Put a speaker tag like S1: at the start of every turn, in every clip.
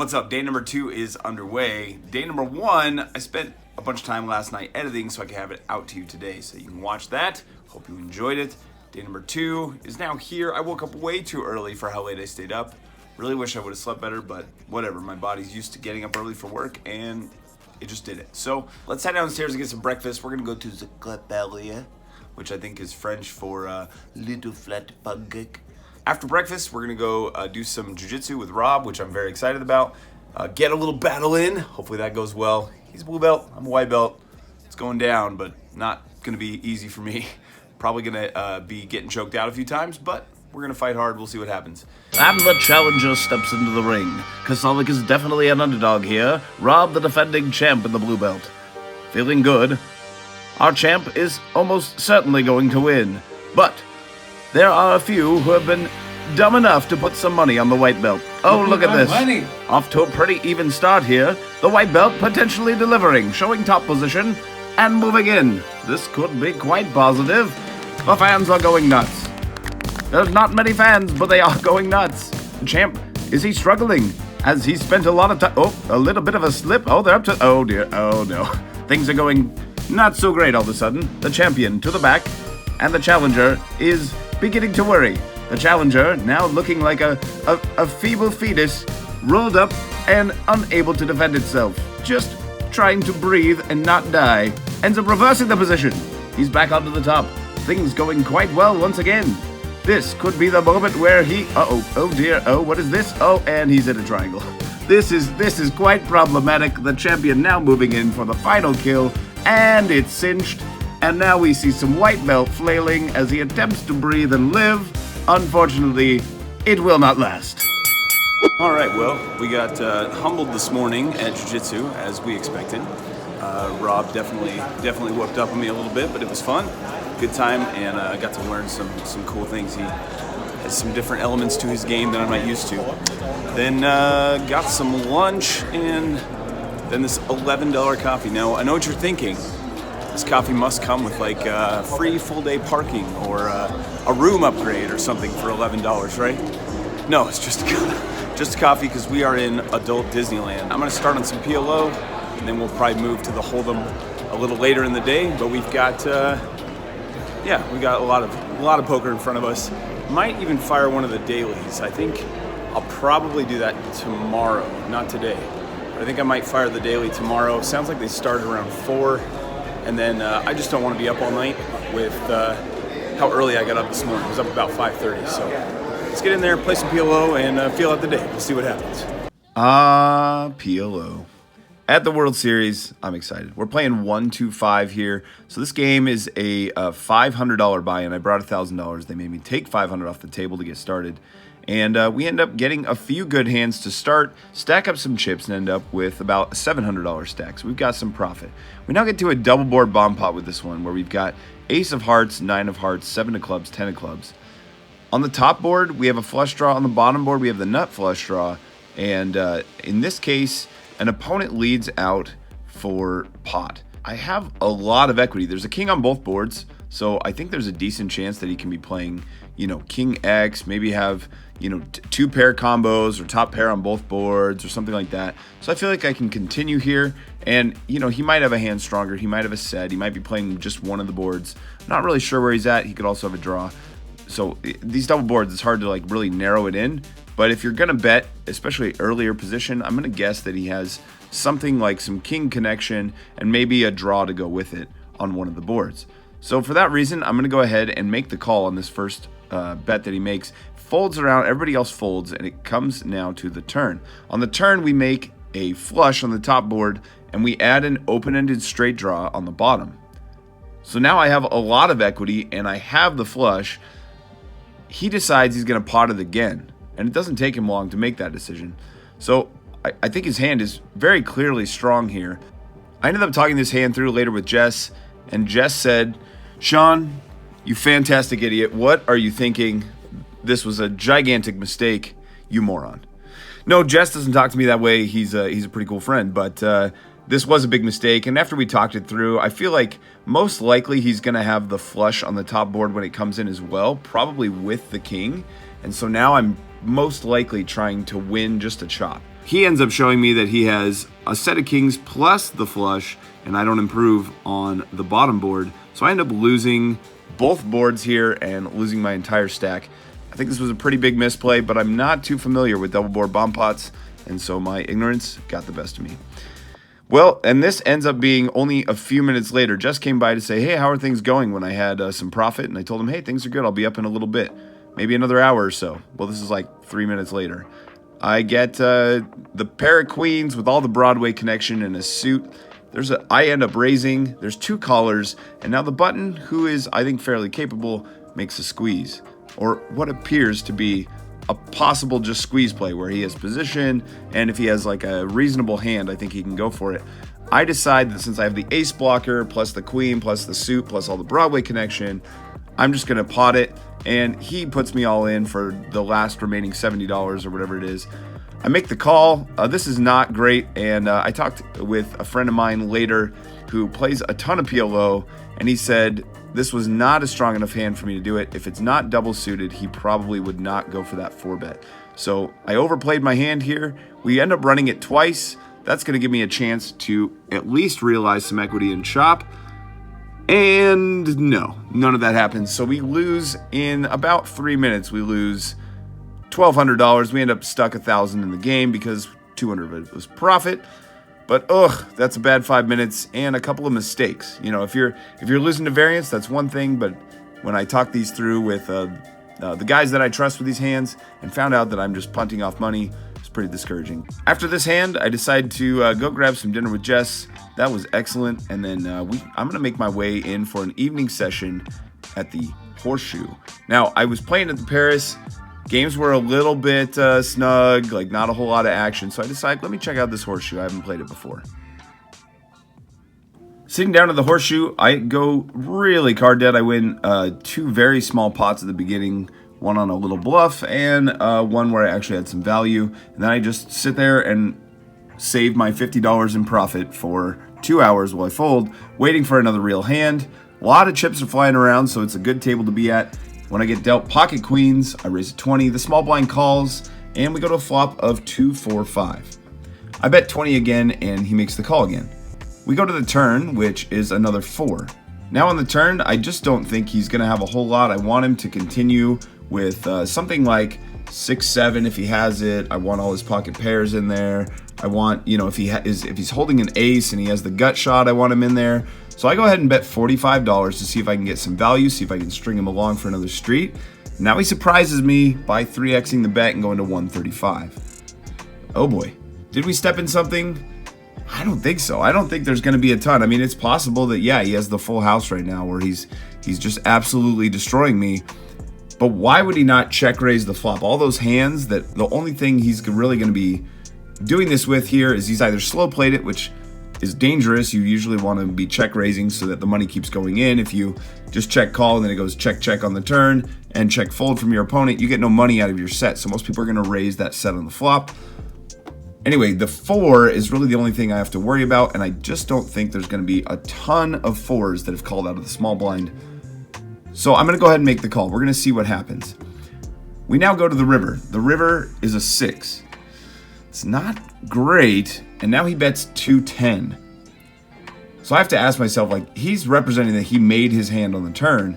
S1: What's up? Day number 2 is underway. Day number 1, I spent a bunch of time last night editing so I can have it out to you today. So you can watch that. Hope you enjoyed it. Day number 2 is now here. I woke up way too early for how late I stayed up. Really wish I would have slept better, but whatever. My body's used to getting up early for work and it just did it. So let's head downstairs and get some breakfast. We're gonna go to the Clapelia, which I think is French for little flat pancake. After breakfast, we're gonna go do some jiu-jitsu with Rob, which I'm very excited about. Get a little battle in. Hopefully that goes well. He's a blue belt, I'm a white belt. It's going down, but not gonna be easy for me. Probably gonna be getting choked out a few times, but we're gonna fight hard. We'll see what happens.
S2: And the challenger steps into the ring. Kasalik is definitely an underdog here. Rob, the defending champ in the blue belt. Feeling good. Our champ is almost certainly going to win, but there are a few who have been dumb enough to put some money on the white belt. Oh, look at this.
S3: Money.
S2: Off to a pretty even start here. The white belt potentially delivering, showing top position, and moving in. This could be quite positive. The fans are going nuts. There's not many fans, but they are going nuts. The champ, is he struggling? Has he spent a lot of time? Oh, a little bit of a slip. Oh, they're up to... Oh, dear. Oh, no. Things are going not so great all of a sudden. The champion to the back, and the challenger is beginning to worry. The challenger, now looking like a feeble fetus, rolled up and unable to defend itself. Just trying to breathe and not die. Ends up reversing the position. He's back onto the top. Things going quite well once again. This could be the moment where he... oh dear, oh, what is this? Oh, and he's in a triangle. This is quite problematic. The champion now moving in for the final kill, and it's cinched. And now we see some white belt flailing as he attempts to breathe and live. Unfortunately, it will not last.
S1: All right, well, we got humbled this morning at jiu-jitsu, as we expected. Rob definitely whooped up on me a little bit, but it was fun. Good time, and I got to learn some cool things. He has some different elements to his game than I'm not used to. Then got some lunch, and then this $11 coffee. Now, I know what you're thinking. This coffee must come with like free full-day parking or a room upgrade or something for $11, right? No, it's just a coffee because we are in adult Disneyland. I'm gonna start on some PLO, and then we'll probably move to the Hold'em a little later in the day. But we've got, we got a lot of poker in front of us. Might even fire one of the dailies. I think I'll probably do that tomorrow, not today. But I think I might fire the daily tomorrow. Sounds like they start around 4. And then I just don't want to be up all night with how early I got up this morning. I was up about 5:30. So let's get in there, play some PLO, and feel out the day. We'll see what happens.
S2: PLO. At the World Series, I'm excited. We're playing 1-2-5 here. So this game is a $500 buy-in. I brought $1,000. They made me take $500 off the table to get started. And we end up getting a few good hands to start, stack up some chips, and end up with about a $700 stack. So we've got some profit. We now get to a double board bomb pot with this one, where we've got ace of hearts, 9 of hearts, 7 of clubs, 10 of clubs. On the top board, we have a flush draw. On the bottom board, we have the nut flush draw. And in this case, an opponent leads out for pot. I have a lot of equity. There's a king on both boards, so I think there's a decent chance that he can be playing, King X, maybe have, 2 pair combos or top pair on both boards or something like that. So I feel like I can continue here, and, he might have a hand stronger. He might have a set. He might be playing just one of the boards. Not really sure where he's at. He could also have a draw. So these double boards, it's hard to really narrow it in. But if you're going to bet, especially earlier position, I'm going to guess that he has something like some king connection and maybe a draw to go with it on one of the boards. So for that reason, I'm going to go ahead and make the call on this first bet that he makes. Folds around, everybody else folds, and it comes now to the turn. On the turn, we make a flush on the top board, and we add an open-ended straight draw on the bottom. So now I have a lot of equity, and I have the flush. He decides he's going to pot it again, and it doesn't take him long to make that decision. So I think his hand is very clearly strong here. I ended up talking this hand through later with Jess, and Jess said, "Sean, you fantastic idiot. What are you thinking? This was a gigantic mistake, you moron." No, Jess doesn't talk to me that way. He's a pretty cool friend, but this was a big mistake. And after we talked it through, I feel like most likely he's going to have the flush on the top board when it comes in as well, probably with the king. And so now I'm most likely trying to win just a chop. he ends up showing me that he has a set of kings plus the flush, and I don't improve on the bottom board. So I end up losing both boards here and losing my entire stack. I think this was a pretty big misplay, but I'm not too familiar with double board bomb pots, and so my ignorance got the best of me. Well, and this ends up being only a few minutes later. Jess came by to say, hey, how are things going, when I had some profit, and I told him, hey, things are good. I'll be up in a little bit, maybe another hour or so. Well, this is like 3 minutes later. I get the pair of queens with all the Broadway connection and a suit. I end up raising. There's 2 callers, and now the button, who is, I think, fairly capable, makes a squeeze, or what appears to be a possible just squeeze play where he has position, and if he has like a reasonable hand, I think he can go for it. I decide that since I have the ace blocker, plus the queen, plus the suit, plus all the Broadway connection, I'm just going to pot it, and he puts me all in for the last remaining $70 or whatever it is. I make the call. This is not great, and I talked with a friend of mine later who plays a ton of PLO, and he said this was not a strong enough hand for me to do it. If it's not double suited, he probably would not go for that 4-bet. So I overplayed my hand here. We end up running it twice. That's going to give me a chance to at least realize some equity in chop. And no, none of that happens. So we lose in about 3 minutes. We lose $1,200. We end up stuck $1,000 in the game because 200 of it was profit. But that's a bad 5 minutes and a couple of mistakes. You know, if you're losing to variance, that's one thing. But when I talked these through with the guys that I trust with these hands and found out that I'm just punting off money, it's pretty discouraging. After this hand, I decided to go grab some dinner with Jess. That was excellent. And then I'm going to make my way in for an evening session at the Horseshoe. Now, I was playing at the Paris. Games were a little bit snug, like not a whole lot of action. So I decided, let me check out this Horseshoe. I haven't played it before. Sitting down at the Horseshoe, I go really card dead. I win 2 very small pots at the beginning. One on a little bluff and one where I actually had some value. And then I just sit there and save my $50 in profit for 2 hours while I fold, waiting for another real hand. A lot of chips are flying around, so it's a good table to be at. When I get dealt pocket queens, I raise a 20. The small blind calls, and we go to a flop of 2, 4, 5. I bet 20 again, and he makes the call again. We go to the turn, which is another 4. Now on the turn, I just don't think he's going to have a whole lot. I want him to continue with something like 6, 7 if he has it. I want all his pocket pairs in there. I want, if he's holding an ace and he has the gut shot, I want him in there. So I go ahead and bet $45 to see if I can get some value, see if I can string him along for another street. Now he surprises me by 3xing the bet and going to 135. Oh boy, did we step in something? I don't think so. I don't think there's going to be a ton. I mean, it's possible that, yeah, he has the full house right now where he's just absolutely destroying me. But why would he not check raise the flop? All those hands that the only thing he's really going to be doing this with here is he's either slow played it, which is dangerous. You usually want to be check raising so that the money keeps going in. If you just check call and then it goes check check on the turn and check fold from your opponent, you get no money out of your set. So most people are going to raise that set on the flop. Anyway, the 4 is really the only thing I have to worry about, and I just don't think there's going to be a ton of 4s that have called out of the small blind. So I'm going to go ahead and make the call. We're going to see what happens. We now go to the river. The river is a 6. It's not great, and now he bets 210. So I have to ask myself, like, he's representing that he made his hand on the turn.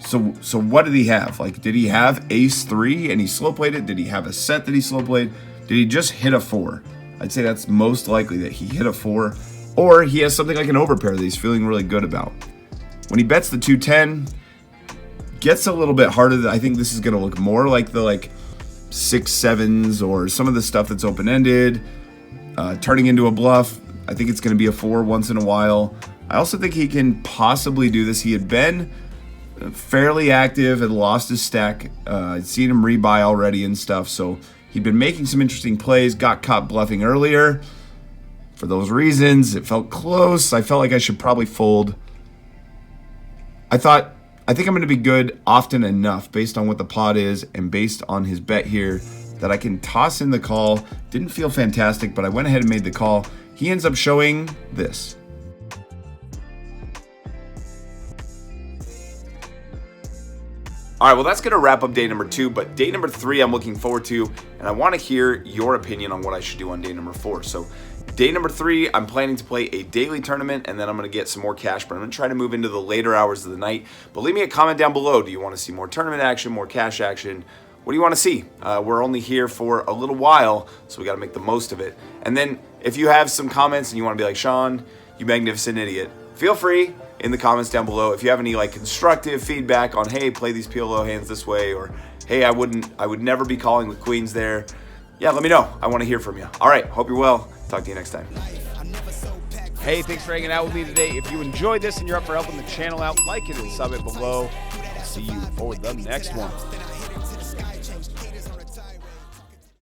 S2: So what did he have? Like, did he have ace 3 and he slow played it? Did he have a set that he slow played? Did he just hit a 4? I'd say that's most likely that he hit a 4, or he has something like an overpair that he's feeling really good about. When he bets the 210, gets a little bit harder. I think this is going to look more like the 6, 7s or some of the stuff that's open-ended, turning into a bluff. I think it's going to be a 4 once in a while. I also think he can possibly do this. He had been fairly active, had lost his stack. I'd seen him rebuy already and stuff, so he'd been making some interesting plays, got caught bluffing earlier. For those reasons, it felt close. I felt like I should probably fold. I think I'm going to be good often enough based on what the pot is and based on his bet here that I can toss in the call. Didn't feel fantastic, but I went ahead and made the call. He ends up showing this. All right, well, that's going to wrap up day number 2, but day number 3 I'm looking forward to, and I want to hear your opinion on what I should do on day number 4. So day number 3, I'm planning to play a daily tournament, and then I'm going to get some more cash, but I'm going to try to move into the later hours of the night. But leave me a comment down below. Do you want to see more tournament action, more cash action? What do you want to see? We're only here for a little while, so we got to make the most of it. And then if you have some comments and you want to be like, Sean, you magnificent idiot, feel free in the comments down below. If you have any like constructive feedback on, hey, play these PLO hands this way, or hey, I would never be calling with queens there. Yeah, let me know. I want to hear from you. All right, hope you're well. Talk to you next time.
S3: Hey, thanks for hanging out with me today. If you enjoyed this and you're up for helping the channel out, like it and sub it below. I'll see you for the next one.